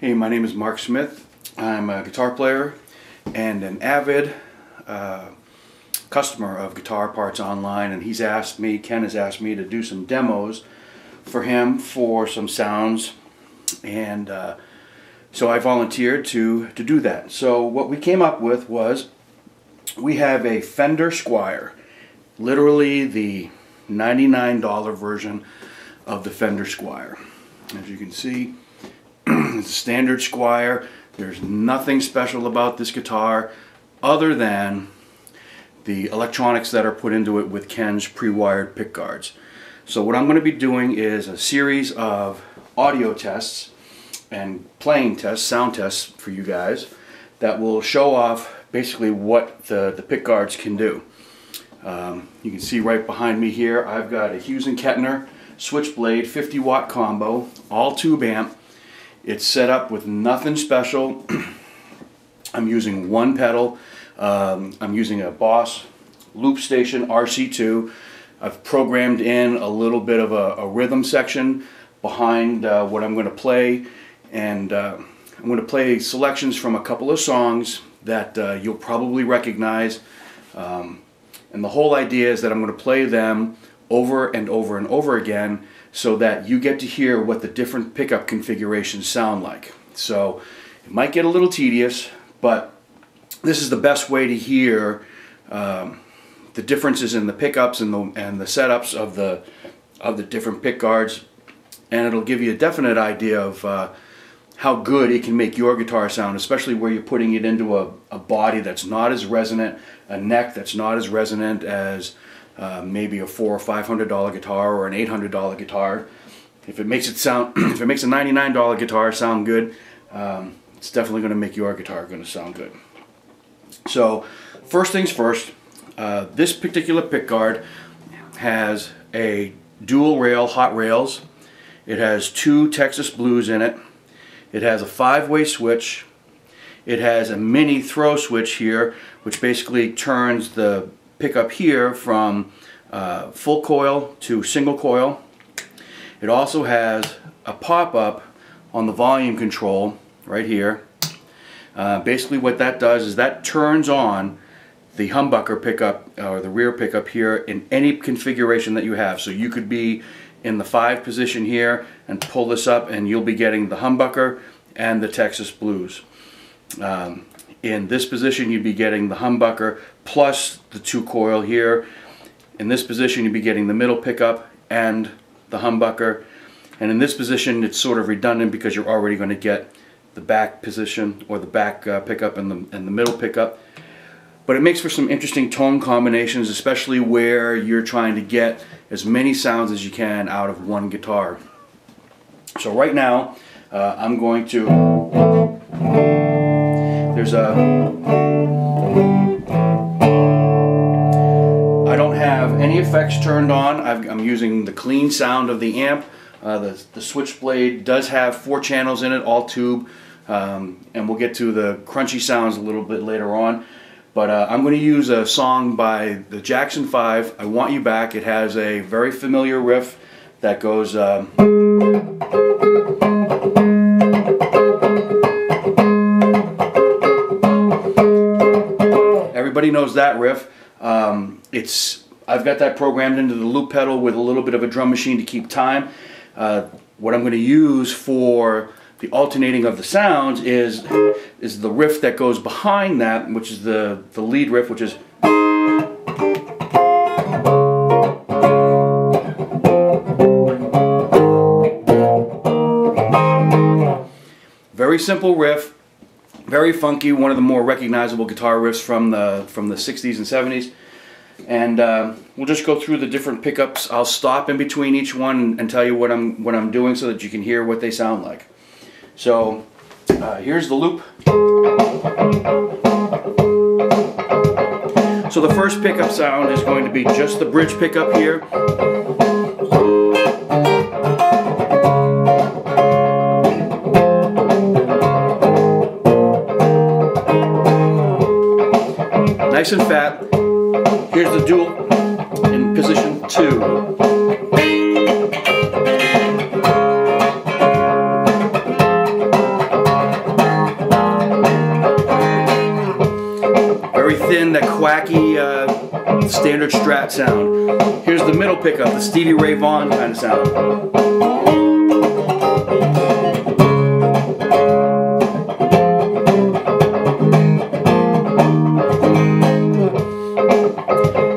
Hey, my name is Mark Smith. I'm a guitar player and an avid customer of Guitar Parts Online, and Ken has asked me to do some demos for him for some sounds, and so I volunteered to do that. So what we came up with was, we have a Fender Squier, literally the $99 version of the Fender Squier. As you can see, it's a standard Squier. There's nothing special about this guitar other than the electronics that are put into it with Ken's pre-wired pick guards. So what I'm going to be doing is a series of audio tests and playing tests, sound tests for you guys that will show off basically what the pick guards can do. You can see right behind me here I've got a Hughes & Kettner Switchblade 50-watt combo, all tube amp. It's set up with nothing special. I'm using one pedal. I'm using a Boss Loop Station RC2. I've programmed in a little bit of a rhythm section behind what I'm going to play, and I'm going to play selections from a couple of songs that you'll probably recognize. And the whole idea is that I'm going to play them over and over and over again, so that you get to hear what the different pickup configurations sound like. So it might get a little tedious, but this is the best way to hear the differences in the pickups and the setups of the different pick guards, and it'll give you a definite idea of how good it can make your guitar sound, especially where you're putting it into a body that's not as resonant, a neck that's not as resonant as maybe a $400 or $500 guitar or an $800 guitar. If it makes it sound, if it makes a $99 guitar sound good, it's definitely going to make your guitar sound good. So first things first, this particular pick guard has a dual rail hot rails. It has two Texas Blues in it. It has a 5-way switch. It has a mini throw switch here, which basically turns the pickup here from full coil to single coil. It also has a pop-up on the volume control right here. Basically what that does is that turns on the humbucker pickup, or the rear pickup here, in any configuration that you have. So you could be in the 5 position here and pull this up, and you'll be getting the humbucker and the Texas Blues. In this position you'd be getting the humbucker plus the 2 coil here. In this position you'd be getting the middle pickup and the humbucker. And in this position it's sort of redundant because you're already going to get the back position, or the back pickup and the middle pickup. But it makes for some interesting tone combinations, especially where you're trying to get as many sounds as you can out of one guitar. So right now I'm going to, I don't have any effects turned on. I'm using the clean sound of the amp. The Switchblade does have 4 channels in it, all tube, and we'll get to the crunchy sounds a little bit later on. But I'm going to use a song by the Jackson 5, I Want You Back. It has a very familiar riff that goes everybody knows that riff. I've got that programmed into the loop pedal with a little bit of a drum machine to keep time. What I'm going to use for the alternating of the sounds is the riff that goes behind that, which is the lead riff, which is very simple riff, very funky, one of the more recognizable guitar riffs from the 60s and 70s. And we'll just go through the different pickups. I'll stop in between each one and tell you what I'm doing so that you can hear what they sound like. So here's the loop. So the first pickup sound is going to be just the bridge pickup here. Nice and fat. Here's the dual in position 2. wacky standard Strat sound. Here's the middle pickup, the Stevie Ray Vaughan kind of sound.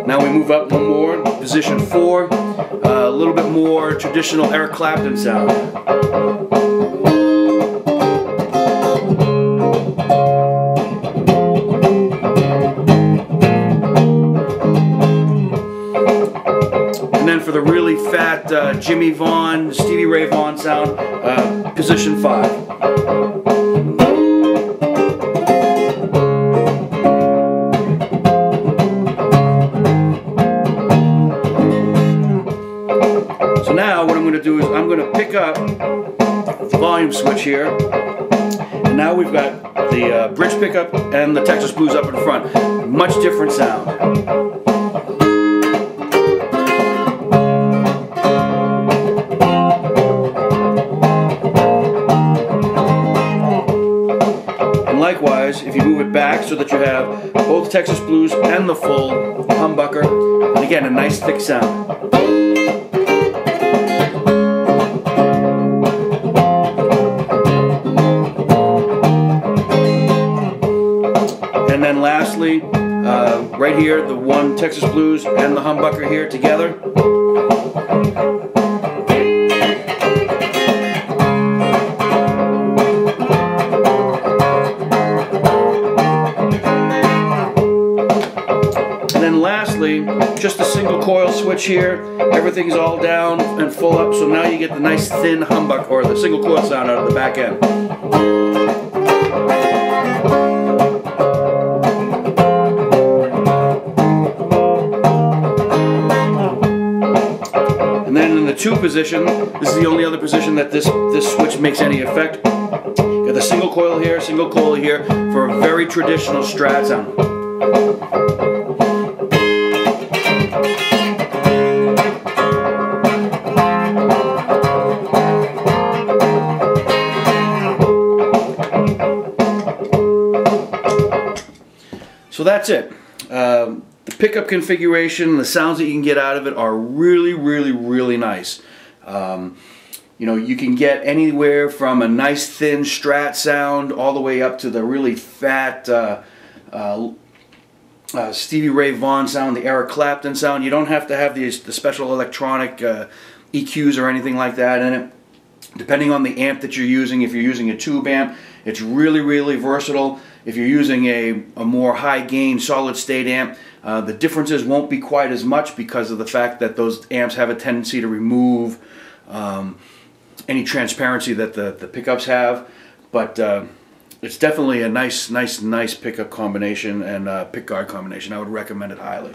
Now we move up one more, position 4, a little bit more traditional Eric Clapton sound. And then for the really fat Jimmy Vaughan, Stevie Ray Vaughan sound, position 5. So now what I'm going to do is I'm going to pick up the volume switch here, and now we've got the bridge pickup and the Texas Blues up in front. Much different sound. Likewise, if you move it back so that you have both Texas Blues and the full humbucker, and again, a nice thick sound. And then lastly, right here, the one Texas Blues and the humbucker here together. And then lastly, just a single coil switch here. Everything's all down and full up, so now you get the nice thin humbucker, or the single coil sound out of the back end. And then in the 2 position, this is the only other position that this switch makes any effect. You got the single coil here for a very traditional Strat sound. So that's it. The pickup configuration, the sounds that you can get out of it are really, really, really nice. You know, you can get anywhere from a nice thin Strat sound all the way up to the really fat Stevie Ray Vaughan sound, the Eric Clapton sound. You don't have to have the special electronic EQs or anything like that in it. Depending on the amp that you're using, if you're using a tube amp, it's really, really versatile. If you're using a more high gain solid state amp, the differences won't be quite as much because of the fact that those amps have a tendency to remove any transparency that the pickups have. But it's definitely a nice pickup combination and pickguard combination. I would recommend it highly.